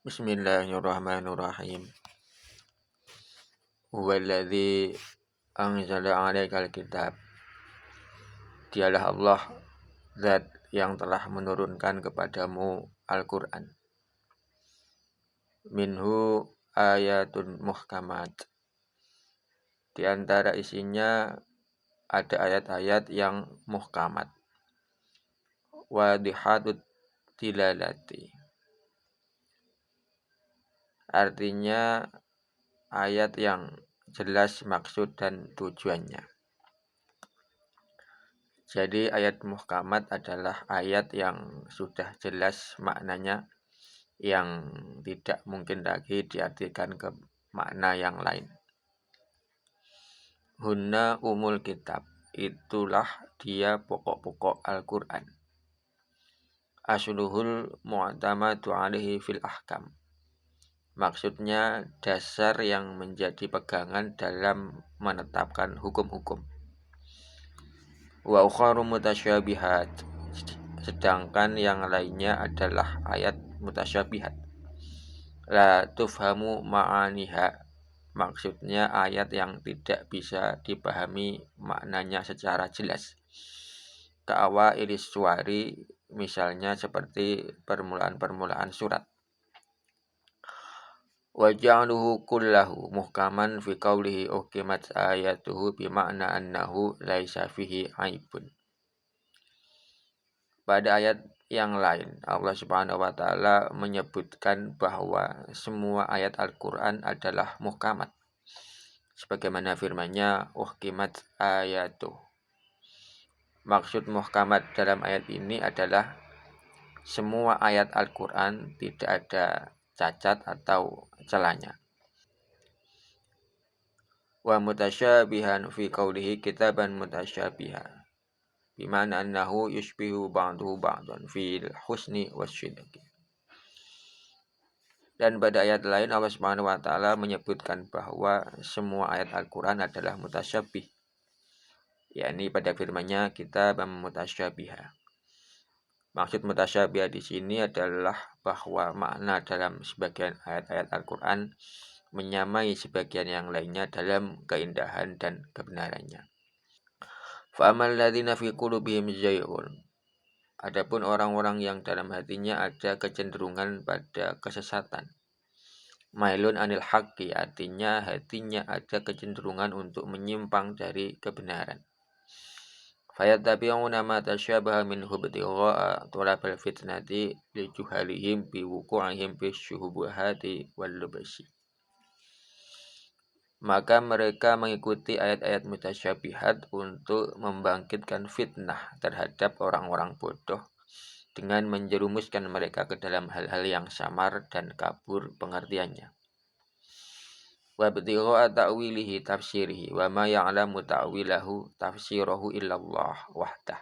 Bismillahirrahmanirrahim. Huwallazi anzala 'alaikal kitab. Dialah Allah, zat yang telah menurunkan kepadamu Al-Qur'an. Minhu ayatun muhkamat. Di antara isinya ada ayat-ayat yang muhkamat. Wadihatut tilalati. Artinya ayat yang jelas maksud dan tujuannya. Jadi ayat muhkamat adalah ayat yang sudah jelas maknanya, yang tidak mungkin lagi diartikan ke makna yang lain. Hunna umul kitab, itulah dia pokok-pokok Al-Qur'an. Asluhul mu'tamadu alaihi fil ahkam. Maksudnya dasar yang menjadi pegangan dalam menetapkan hukum-hukum. Wa ukharu mutasyabihat, sedangkan yang lainnya adalah ayat mutasyabihat. La tufhamu ma'aniha, maksudnya ayat yang tidak bisa dipahami maknanya secara jelas. Ka'awailis suwari, misalnya seperti permulaan-permulaan surat. Wa ja'aluhu kullahu muhkaman fi qawlihi uhkimat ayatuhu bima'na annahu laisa fihi aibun. Pada ayat yang lain, Allah Subhanahu wa taala menyebutkan bahwa semua ayat Al-Qur'an adalah muhkamat. Sebagaimana firman-Nya, uhkimat ayatuh. Maksud muhkamat dalam ayat ini adalah semua ayat Al-Qur'an tidak ada cacat atau celahnya. Wa mutasyabihan fi qawlihi kitaban mutasyabihan, bimana annahu yushbihu ba'duhu ba'dan fil husni wasyidqi. Dan pada ayat lain Allah Subhanahu wa taala menyebutkan bahwa semua ayat Al-Qur'an adalah mutasyabih, yakni pada firman-Nya kitaban mutasyabiha. Maksud mutasyabih di sini adalah bahwa makna dalam sebagian ayat-ayat Al-Qur'an menyamai sebagian yang lainnya dalam keindahan dan kebenarannya. Fa amal ladzina fi qulubihim zayghun. Adapun orang-orang yang dalam hatinya ada kecenderungan pada kesesatan. Mailun anil haqqi, artinya hatinya ada kecenderungan untuk menyimpang dari kebenaran. Fayattabi'una ma tasyabaha minhu ibtigha'a talabal fitnati li juhalihim bi wuqu'ihim fi syubuhati wal lubasi. Maka mereka mengikuti ayat-ayat mutasyabihat untuk membangkitkan fitnah terhadap orang-orang bodoh dengan menjerumuskan mereka ke dalam hal-hal yang samar dan kabur pengertiannya. Wa ibtigha'a ta'wilihi tafsirihi wa ma ya'lamu ta'wilahu tafsirahu illallah wahdah.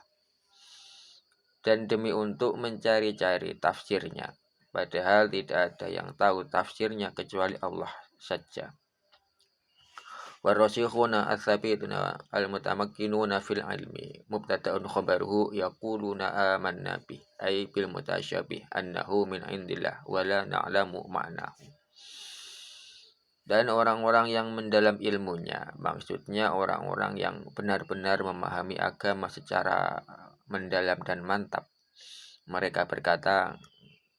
Dan demi untuk mencari-cari tafsirnya, padahal tidak ada yang tahu tafsirnya kecuali Allah saja. Warasikhuna ats-tsabituna al-mutamakkinuna fil ilmi mubtada'un khabaruhu yaquluna amanna bi ay bil mutasyabih annahu min indillah wa la na'lamu ma'nahu. Dan orang-orang yang mendalam ilmunya, maksudnya orang-orang yang benar-benar memahami agama secara mendalam dan mantap. Mereka berkata,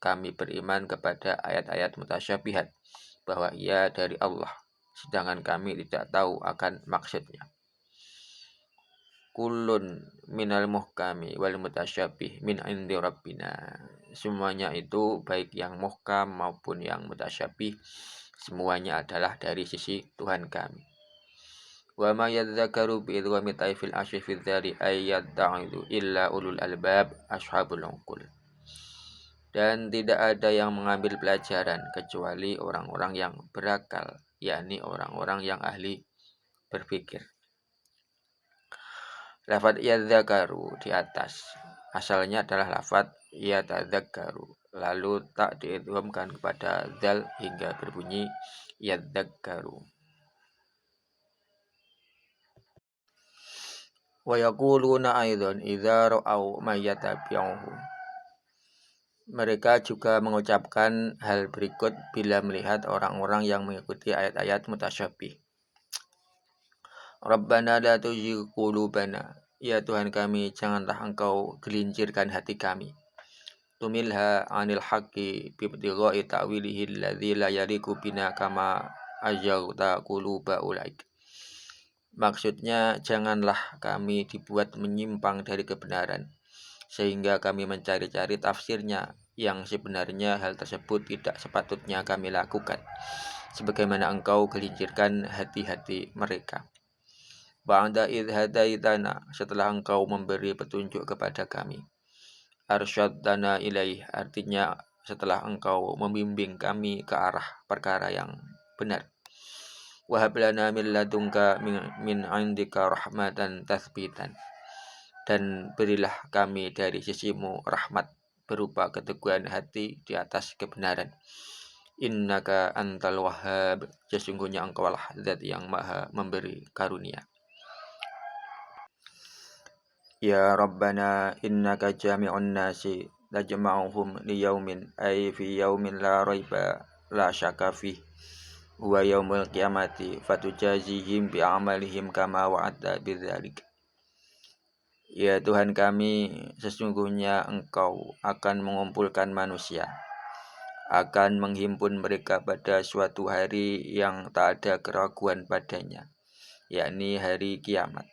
kami beriman kepada ayat-ayat mutasyabihat, bahwa ia dari Allah, sedangkan kami tidak tahu akan maksudnya. Kullun minal muhkami wal mutasyabih min indi rabbina. Semuanya itu baik yang muhkam maupun yang mutasyabih, semuanya adalah dari sisi Tuhan kami. Wa ma yadzakaru bi idghami taifil asy fi dzari ayat ta'idu illa ulul albab ashabul uqul. Dan tidak ada yang mengambil pelajaran kecuali orang-orang yang berakal, yakni orang-orang yang ahli berpikir. Lafaz yadzakaru di atas asalnya adalah lafaz yatadzakkaru, lalu tak diidghamkan kepada dzal hingga berbunyi yadzakkaru. Wa yaquluna aidan idza ra'au may yatabi'uhu. Mereka juga mengucapkan hal berikut bila melihat orang-orang yang mengikuti ayat-ayat mutasyabih. Rabbana la tuzigh qulubana. Ya Tuhan kami, janganlah Engkau gelincirkan hati kami. Tumilha anil haqqi bibtigha'i ta'wilihi alladzi la yaliqu bina kama ajarta quluba ulaik. Maksudnya, janganlah kami dibuat menyimpang dari kebenaran, sehingga kami mencari-cari tafsirnya yang sebenarnya hal tersebut tidak sepatutnya kami lakukan, sebagaimana Engkau gelincirkan hati-hati mereka. Ba'da idh hadaitana, setelah Engkau memberi petunjuk kepada kami. Arsyadana ilaih, artinya setelah Engkau membimbing kami ke arah perkara yang benar. Wahab lana min ladunka min indika rahmatan tathbitan, dan berilah kami dari sisimu rahmat berupa keteguhan hati di atas kebenaran. Innaka antal wahhab, sesungguhnya Engkau lah zat yang maha memberi karunia. Ya Rabbana innaka jami'un nasi tajma'uhum liyaumin ay fi yaumin la raiba la syaka fih huwa yaumul qiyamati fatujazihim bi'amalihim kama wa'adta bidzalik. Ya Tuhan kami, sesungguhnya Engkau akan mengumpulkan manusia, akan menghimpun mereka pada suatu hari yang tak ada keraguan padanya, yakni hari kiamat.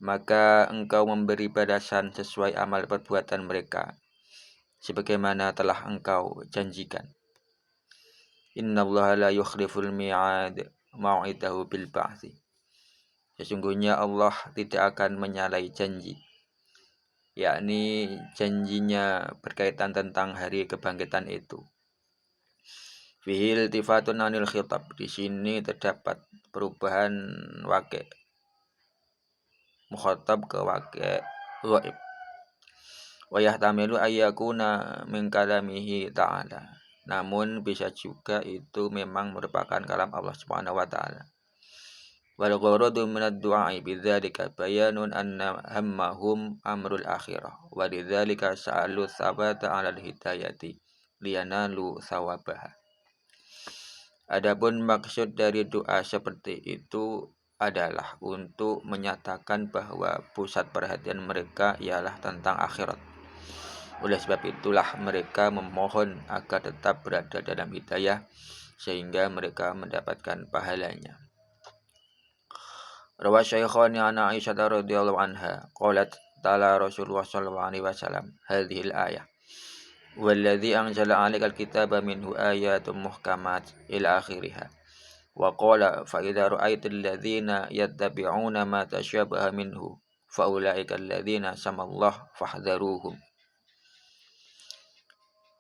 Maka Engkau memberi balasan sesuai amal perbuatan mereka, sebagaimana telah Engkau janjikan. Innallaha la yukhliful mi'ad mau'idahu bil ba'thi. Sesungguhnya Allah tidak akan menyalahi janji, yakni janjinya berkaitan tentang hari kebangkitan itu. Fihil tifatun anil khitab, di sini terdapat perubahan waqi' mukhatab ke waqi' ghaib. Wa yahtamilu ayyakuna min kalamihi ta'ala, namun bisa juga itu memang merupakan kalam Allah Subhanahu wa taala. Wal gharadu minad du'a'i bidzalika bayanun anna hammahum amrul akhirah wa lidzalika sa'alu tsabata 'alal hidayati liyanalu tsawabaha. Adapun maksud dari doa seperti itu adalah untuk menyatakan bahwa pusat perhatian mereka ialah tentang akhirat. Oleh sebab itulah mereka memohon agar tetap berada dalam hidayah sehingga mereka mendapatkan pahalanya. Rawah Syaikhani an Aisyah radhiyallahu anha qalat ta'ala Rasulullah sallallahu alaihi wasallam hadhil ayah walladzi anzala 'alaikal kitaba minhu ayatun muhkamat ila akhirih. Wa qala fa idza ra'aital ladzina yattabi'una ma tasyabaha minhu fa ulaika alladzina samallahu fahdharuhum.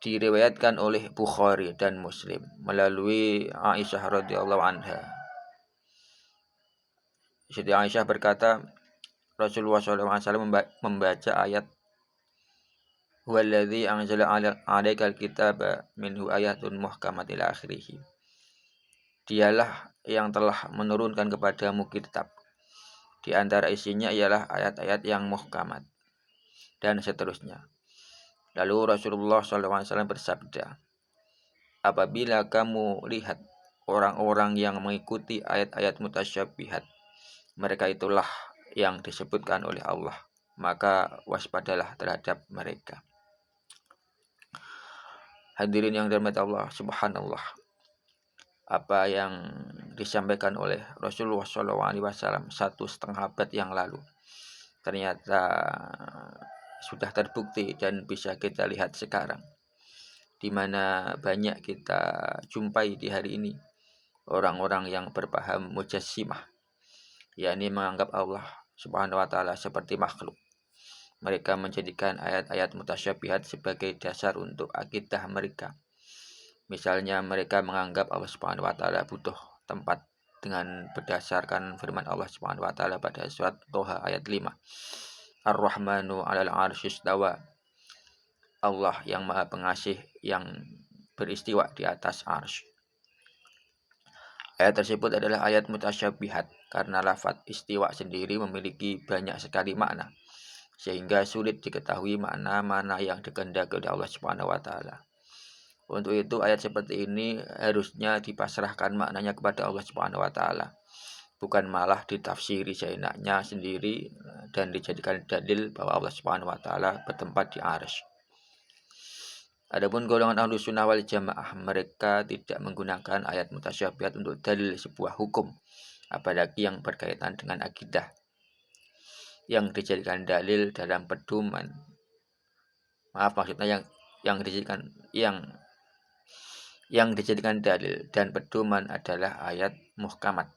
Diriwayatkan oleh Bukhari dan Muslim melalui Aisyah radhiyallahu anha. Siti Aisyah berkata, Rasulullah SAW membaca ayat Huwallazi anzala 'alaikal kitaba minhu ayatun muhkamat ila akhirih. Dialah yang telah menurunkan kepadamu kitab. Di antara isinya ialah ayat-ayat yang muhkamat dan seterusnya. Lalu Rasulullah SAW bersabda, apabila kamu lihat orang-orang yang mengikuti ayat-ayat mutasyabihat, mereka itulah yang disebutkan oleh Allah, maka waspadalah terhadap mereka. Hadirin yang dirahmati Allah, subhanallah, apa yang disampaikan oleh Rasulullah SAW 1,5 abad yang lalu ternyata sudah terbukti dan bisa kita lihat sekarang, di mana banyak kita jumpai di hari ini orang-orang yang berpaham mujassimah, yakni menganggap Allah Subhanahu wa taala seperti makhluk. Mereka menjadikan ayat-ayat mutasyabihat sebagai dasar untuk akidah mereka. Misalnya mereka menganggap Allah Subhanahu wa taala butuh tempat dengan berdasarkan firman Allah Subhanahu wa taala pada surat Toha ayat 5. Ar-Rahmanu 'alal 'arsy istawa. Allah yang Maha Pengasih yang beristiwa di atas arsy. Ayat tersebut adalah ayat mutasyabihat karena lafaz istiwa sendiri memiliki banyak sekali makna, sehingga sulit diketahui mana yang dikehendaki oleh Allah Subhanahu wa taala. Untuk itu ayat seperti ini harusnya dipasrahkan maknanya kepada Allah Subhanahu wa taala, bukan malah ditafsiri seenaknya sendiri dan dijadikan dalil bahwa Allah Subhanahu wa taala bertempat di arsy. Adapun golongan Ahlus Sunnah wal Jamaah, mereka tidak menggunakan ayat mutasyabihat untuk dalil sebuah hukum, apalagi yang berkaitan dengan akidah, yang dijadikan dalil dalam pedoman. Yang dijadikan dalil dan pedoman adalah ayat muhkamat.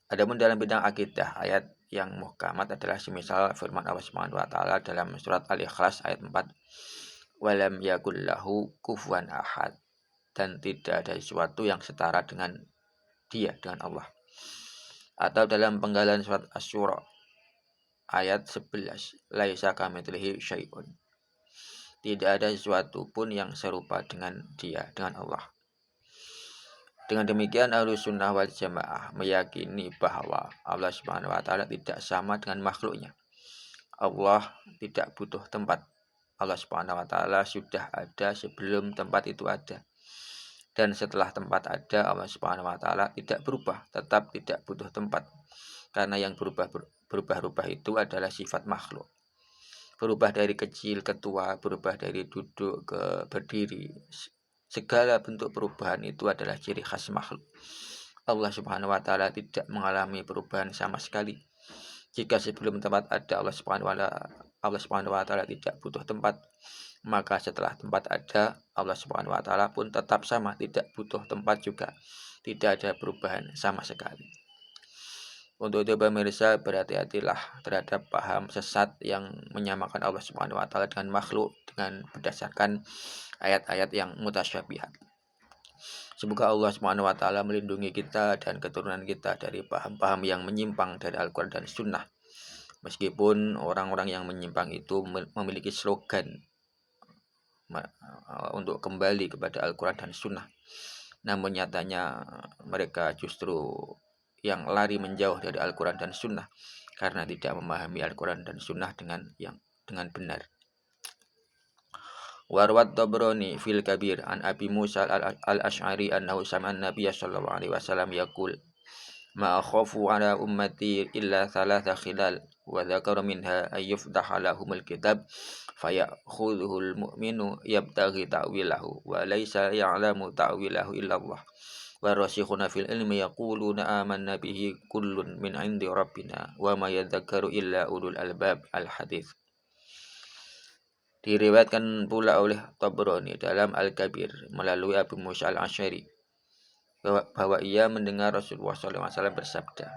Adapun dalam bidang akidah, ayat yang muhkamat adalah semisal firman Allah Subhanahu wa taala dalam surat Al-Ikhlas ayat 4, walam yakul lahu kufuwan ahad, dan tidak ada sesuatu yang setara dengan dia, dengan Allah. Atau dalam penggalan surat Asy-Syura ayat 11, laisa kamitslihi syai'un, tidak ada sesuatu pun yang serupa dengan dia, dengan Allah. Dengan demikian Ahlus Sunnah wal Jamaah meyakini bahwa Allah Subhanahu wa taala tidak sama dengan makhluknya. Allah tidak butuh tempat. Allah Subhanahu wa taala sudah ada sebelum tempat itu ada. Dan setelah tempat ada, Allah Subhanahu wa taala tidak berubah, tetap tidak butuh tempat. Karena yang berubah-ubah itu adalah sifat makhluk. Berubah dari kecil ke tua, berubah dari duduk ke berdiri. Segala bentuk perubahan itu adalah ciri khas makhluk. Allah Subhanahu wa taala tidak mengalami perubahan sama sekali. Jika sebelum tempat ada, Allah Subhanahu wa taala tidak butuh tempat, maka setelah tempat ada, Allah Subhanahu wa taala pun tetap sama, tidak butuh tempat juga. Tidak ada perubahan sama sekali. Untuk itu pemirsa, berhati-hatilah terhadap paham sesat yang menyamakan Allah Subhanahu wa taala dengan makhluk dengan berdasarkan ayat-ayat yang mutasyabihat. Semoga Allah Subhanahu wa taala melindungi kita dan keturunan kita dari paham-paham yang menyimpang dari Al-Qur'an dan Sunnah. Meskipun orang-orang yang menyimpang itu memiliki slogan untuk kembali kepada Al-Qur'an dan Sunnah, namun nyatanya mereka justru yang lari menjauh dari Al-Qur'an dan Sunnah karena tidak memahami Al-Qur'an dan Sunnah dengan benar. Warwat Tabrani fil Kabir an Abi Musa al-Asy'ari annahu sami'a an-nabiy sallallahu alaihi wasallam yaqul ma akhafu ala ummati illa thalatha khilal wa dzakara minha ay yufdaha lahumul kitab fayakhudhuhul mu'minu yabtaghi ta'wilahu wa laysa ya'lamu ta'wilahu illa Allah wa rasikhuna fil ilmi yaquluna amanna bihi kullun min 'indi rabbina wa ma yadhakkaru illa ulul albab. Al-hadits. Diriwayatkan pula oleh Tabrani dalam Al-Kabir melalui Abu Musa al-Asy'ari bahwa ia mendengar Rasulullah SAW bersabda,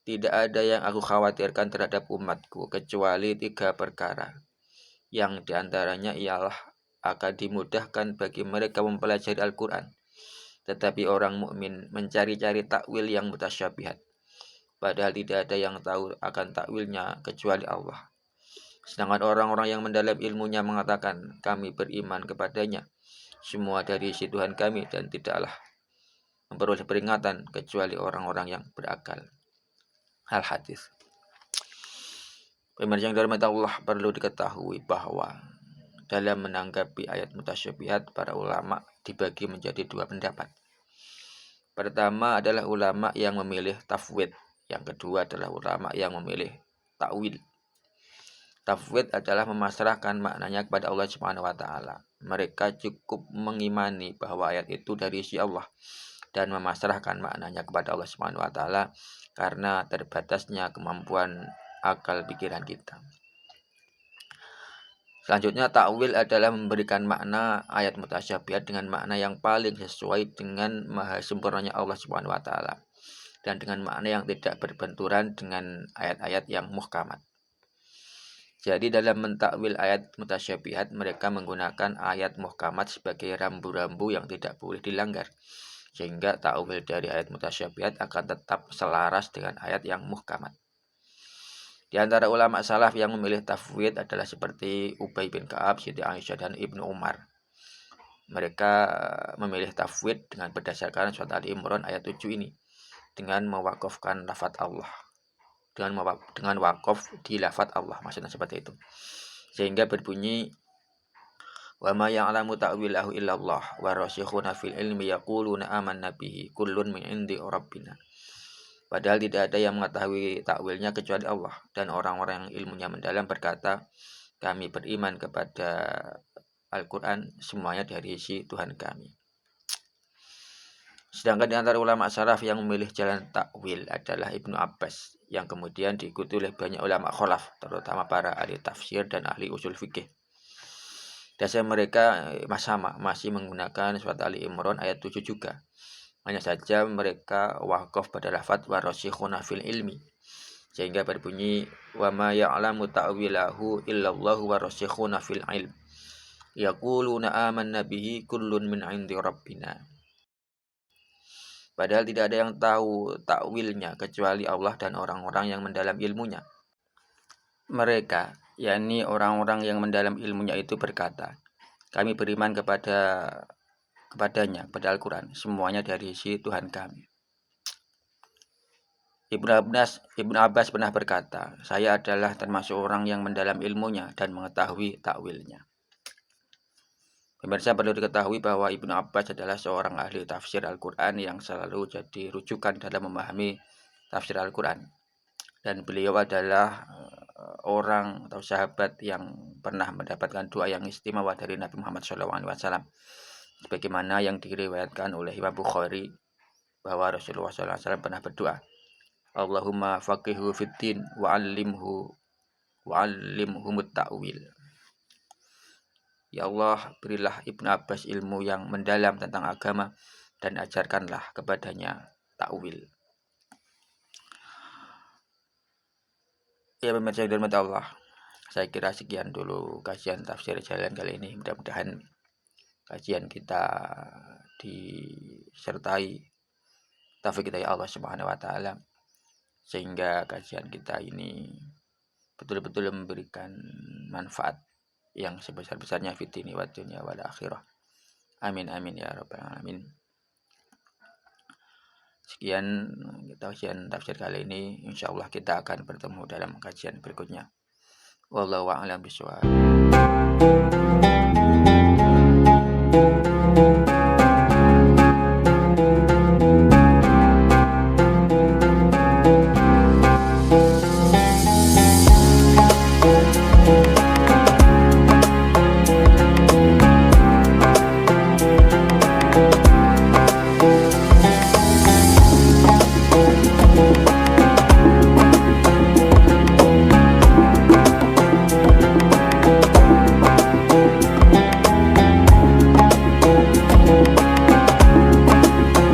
tidak ada yang aku khawatirkan terhadap umatku kecuali 3 perkara, yang diantaranya ialah akan dimudahkan bagi mereka mempelajari Al-Quran, tetapi orang mukmin mencari-cari takwil yang mutasyabihat, padahal tidak ada yang tahu akan takwilnya kecuali Allah. Sedangkan orang-orang yang mendalam ilmunya mengatakan, kami beriman kepadanya, semua dari isi Tuhan kami, dan tidaklah memperoleh peringatan kecuali orang-orang yang berakal. Al-Hadits. Pemirsa yang dirahmati Allah, perlu diketahui bahwa dalam menanggapi ayat mutasyabihat, para ulama dibagi menjadi 2 pendapat. Pertama adalah ulama yang memilih tafwid, yang kedua adalah ulama yang memilih takwil. Tafwid adalah memasrahkan maknanya kepada Allah Subhanahu wa taala. Mereka cukup mengimani bahwa ayat itu dari isi Allah dan memasrahkan maknanya kepada Allah Subhanahu wa taala karena terbatasnya kemampuan akal pikiran kita. Selanjutnya, takwil adalah memberikan makna ayat mutasyabihat dengan makna yang paling sesuai dengan maha sempurnanya Allah Subhanahu wa taala dan dengan makna yang tidak berbenturan dengan ayat-ayat yang muhkamat. Jadi dalam mentakwil ayat mutasyabihat, mereka menggunakan ayat muhkamat sebagai rambu-rambu yang tidak boleh dilanggar, sehingga takwil dari ayat mutasyabihat akan tetap selaras dengan ayat yang muhkamat. Di antara ulama salaf yang memilih tafwid adalah seperti Ubay bin Ka'ab, Siti Aisyah, dan Ibnu Umar. Mereka memilih tafwid dengan berdasarkan surat Ali Imran ayat 7 ini, dengan mewakafkan lafaz Allah. dengan wakaf di lafadz Allah, maksudnya seperti itu. Sehingga berbunyi wa ma ya'lamu ta'wilahu illallah wa rasikhuna fil ilmi yaquluna amanna bihi kullun min indi rabbina. Padahal tidak ada yang mengetahui takwilnya kecuali Allah, dan orang-orang yang ilmunya mendalam berkata, kami beriman kepada Al-Quran, semuanya dari isi Tuhan kami. Sedangkan di antara ulama salaf yang memilih jalan takwil adalah Ibnu Abbas, yang kemudian diikuti oleh banyak ulama khalaf, terutama para ahli tafsir dan ahli usul fikih. Dasar mereka sama, masih menggunakan surat Ali Imran ayat 7 juga. Hanya saja mereka wakaf pada lafadz warasikhuna fil ilmi, sehingga berbunyi wa ma ya'lamu ta'wilahu illallahu warasikhuna fil ilm yaquluna amanna bihi kullun min 'indi rabbina. Padahal tidak ada yang tahu takwilnya kecuali Allah dan orang-orang yang mendalam ilmunya. Mereka, yakni orang-orang yang mendalam ilmunya itu berkata, kami beriman kepadanya, kepada Al-Quran, semuanya dari isi Tuhan kami. Ibnu Abbas pernah berkata, saya adalah termasuk orang yang mendalam ilmunya dan mengetahui takwilnya. Pemirsa, perlu diketahui bahwa Ibnu Abbas adalah seorang ahli tafsir Al-Quran yang selalu jadi rujukan dalam memahami tafsir Al-Quran. Dan beliau adalah orang atau sahabat yang pernah mendapatkan doa yang istimewa dari Nabi Muhammad SAW. Sebagaimana yang diriwayatkan oleh Imam Bukhari bahwa Rasulullah SAW pernah berdoa, Allahumma faqihu fiddin wa'allimhumut ta'wil. Ya Allah, berilah Ibnu Abbas ilmu yang mendalam tentang agama dan ajarkanlah kepadanya takwil. Ya pemirsa yang dirahmati Allah, saya kira sekian dulu kajian tafsir jalan kali ini. Mudah-mudahan kajian kita disertai taufik dari Allah Subhanahu wa taala, sehingga kajian kita ini betul-betul memberikan manfaat yang sebesar-besarnya fid dini wad dunya wal akhirah. Amin amin ya rabbal alamin. Sekian kajian tafsir kali ini. Insyaallah kita akan bertemu dalam kajian berikutnya. Wallahu a'lam bishawab.